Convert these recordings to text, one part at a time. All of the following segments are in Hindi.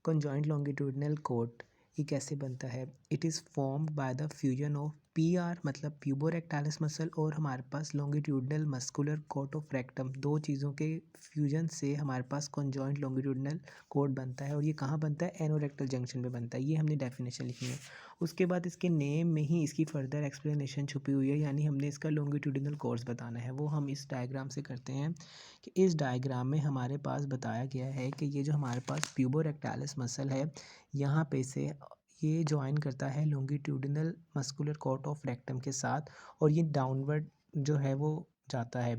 कंजॉइंट लॉन्गिट्यूडिनल कोट ये कैसे बनता है? It is formed by the fusion of PR मतलब प्यूबोरेक्टालिस मसल और हमारे पास longitudinal muscular coat of rectum, दो चीज़ों के फ्यूजन से हमारे पास कंजॉइंट लॉन्गिट्यूडिनल कोट बनता है। और ये कहाँ बनता है? एनोरेक्टल जंक्शन पे बनता है। ये हमने डेफिनेशन लिखी है। उसके बाद इसके नेम में ही इसकी फर्दर एक्सप्लेनेशन छुपी हुई है, यानी हमने इसका लॉन्गिट्यूडिनल कोर्स बताना है। वो हम इस डायग्राम से करते हैं कि इस डायग्राम में हमारे पास बताया गया है कि ये जो हमारे पास प्यूबोरेक्टालिस मसल है, यहाँ पे से ये ज्वाइन करता है longitudinal muscular coat of rectum के साथ और ये डाउनवर्ड जो है वो जाता है।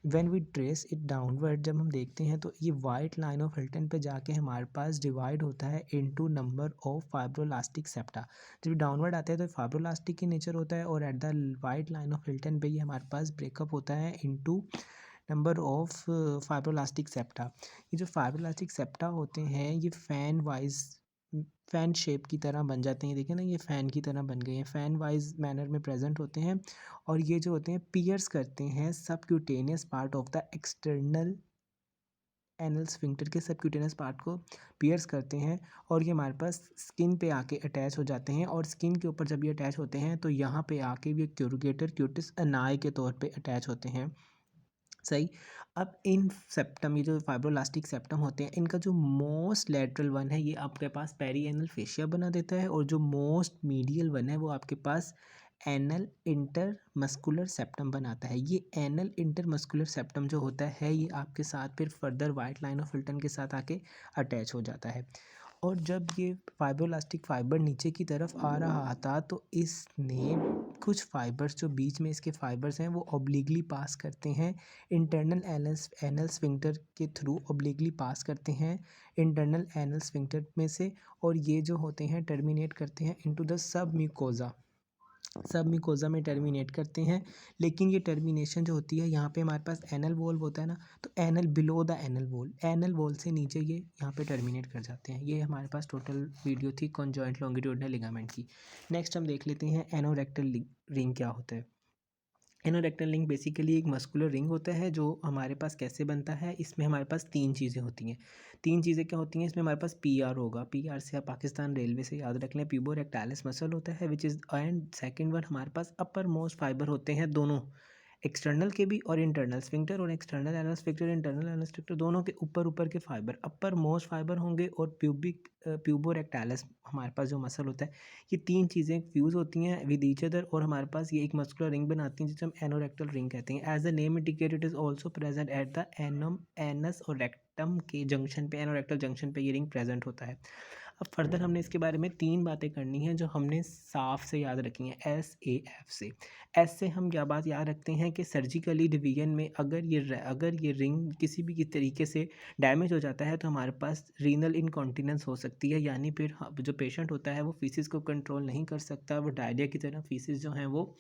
When we trace it downward, जब हम देखते हैं तो ये वाइट लाइन ऑफ हिल्टन पे जाके हमारे पास डिवाइड होता है इनटू नंबर ऑफ फाइब्रोलास्टिक सेप्टा। जब डाउनवर्ड आता है तो फाइब्रोलास्टिक की नेचर होता है और at the white line of Hilton पे ये हमारे पास ब्रेकअप होता है इनटू नंबर ऑफ फाइब्रोलास्टिक सेप्टा। ये जो फाइब्रोलास्टिक सेप्टा होते हैं ये फैन वाइज फैन शेप की तरह बन जाते हैं। देखिए ना, ये फ़ैन की तरह बन गए हैं, फ़ैन वाइज मैनर में प्रेजेंट होते हैं और ये जो होते हैं पियर्स करते हैं subcutaneous part of the external anal sphincter के सबक्यूटेनियस पार्ट को पियर्स करते हैं और ये हमारे पास स्किन पे आके अटैच हो जाते हैं। और स्किन के ऊपर जब ये अटैच होते हैं तो यहाँ पे आके ये क्यूरिगेटर क्यूटिस अनाई के तौर पे अटैच होते हैं। सही। अब इन सेप्टम, ये जो फाइब्रोलास्टिक सेप्टम होते हैं, इनका जो मोस्ट लेटरल वन है ये आपके पास पेरीएनल फेशिया बना देता है और जो मोस्ट मीडियल वन है वो आपके पास एनल इंटरमस्कुलर सेप्टम बनाता है। ये एनल इंटरमस्कुलर सेप्टम जो होता है ये आपके साथ फिर further white line of Hilton के साथ आके अटैच हो जाता है। और जब ये फाइब्रोलास्टिक फाइबर नीचे की तरफ आ रहा था तो इसने कुछ फाइबर्स जो बीच में इसके फाइबर्स हैं वो ऑब्लिकली पास करते हैं इंटरनल एनल स्फिंक्टर के थ्रू, ऑब्लिकली पास करते हैं इंटरनल एनल स्फिंक्टर में से और ये जो होते हैं टर्मिनेट करते हैं इनटू द सब म्यूकोजा में टर्मिनेट करते हैं। लेकिन ये टर्मिनेशन जो होती है यहाँ पे हमारे पास एनल वॉल्व होता है ना, तो anal below the anal wall से नीचे ये यहाँ पे टर्मिनेट कर जाते हैं। ये हमारे पास टोटल वीडियो थी कंजॉइंट लॉन्गिट्यूडिनल लिगामेंट की। नेक्स्ट हम देख लेते हैं एनोरेक्टल रिंग क्या होता है। एनोरेक्टल रिंग बेसिकली एक मस्कुलर रिंग होता है जो हमारे पास कैसे बनता है। इसमें हमारे पास तीन चीज़ें होती हैं। तीन चीज़ें क्या होती हैं इसमें? हमारे पास पीआर होगा, पीआर से आप पाकिस्तान रेलवे से याद रख लें, प्यूबोरेक्टालिस मसल होता है which is, and second one हमारे पास अपर मोस्ट फाइबर होते हैं दोनों, एक्सटर्नल के भी और इंटरनल स्फिंक्टर और external anal sphincter, internal anal sphincter दोनों के ऊपर के फाइबर अपर मोस्ट फाइबर होंगे और प्यूबोरेक्टालिस हमारे पास जो मसल होता है, ये तीन चीज़ें फ्यूज़ होती हैं विद ईच अदर और हमारे पास ये एक मस्कुलर रिंग बनाती हैं जिसे हम एनोरेक्टल रिंग कहते हैं। As the name indicate it is also present at the एनम एनस और रेक्टम के जंक्शन पे, एनोरेक्टल जंक्शन पे ये रिंग प्रेजेंट होता है। अब फर्दर हमने इसके बारे में तीन बातें करनी है जो हमने साफ से याद रखी हैं, SAF से। एस से हम क्या बात याद रखते हैं कि सर्जिकली डिवीजन में अगर ये रिंग किसी भी तरीके से डैमेज हो जाता है तो हमारे पास रीनल इनकॉन्टिनेंस हो सकती है, यानी फिर जो पेशेंट होता है वो फीसिस को कंट्रोल नहीं कर सकता, वो डायरिया की तरह फीसिस जो हैं वो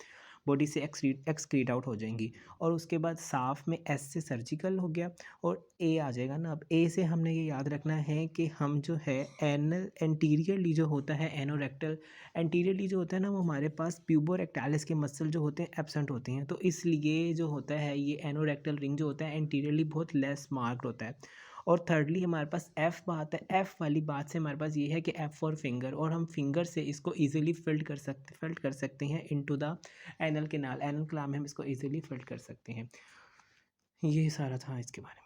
बॉडी से एक्सक्रीट आउट हो जाएंगी। और उसके बाद साफ में एस से सर्जिकल हो गया और ए आ जाएगा ना। अब ए से हमने ये याद रखना है कि हम जो है एनल एंटीरियरली जो होता है एनोरेक्टल, एंटीरियरली जो होता है ना वो हमारे पास प्यूबोरेक्टालिस के मसल जो होते हैं एब्सेंट होते हैं, तो इसलिए जो होता है ये एनोरेक्टल रिंग जो होता है एंटीरियरली बहुत लेस मार्क्ड होता है। और थर्डली हमारे पास एफ़ बात है, एफ़ वाली बात से हमारे पास ये है कि एफ़ फॉर फिंगर, और हम फिंगर से इसको ईजिली फिल्ड कर सकते हैं इनटू द एनल कैनाल में हम इसको ईजिली फिल्ड कर सकते हैं। ये सारा था इसके बारे में।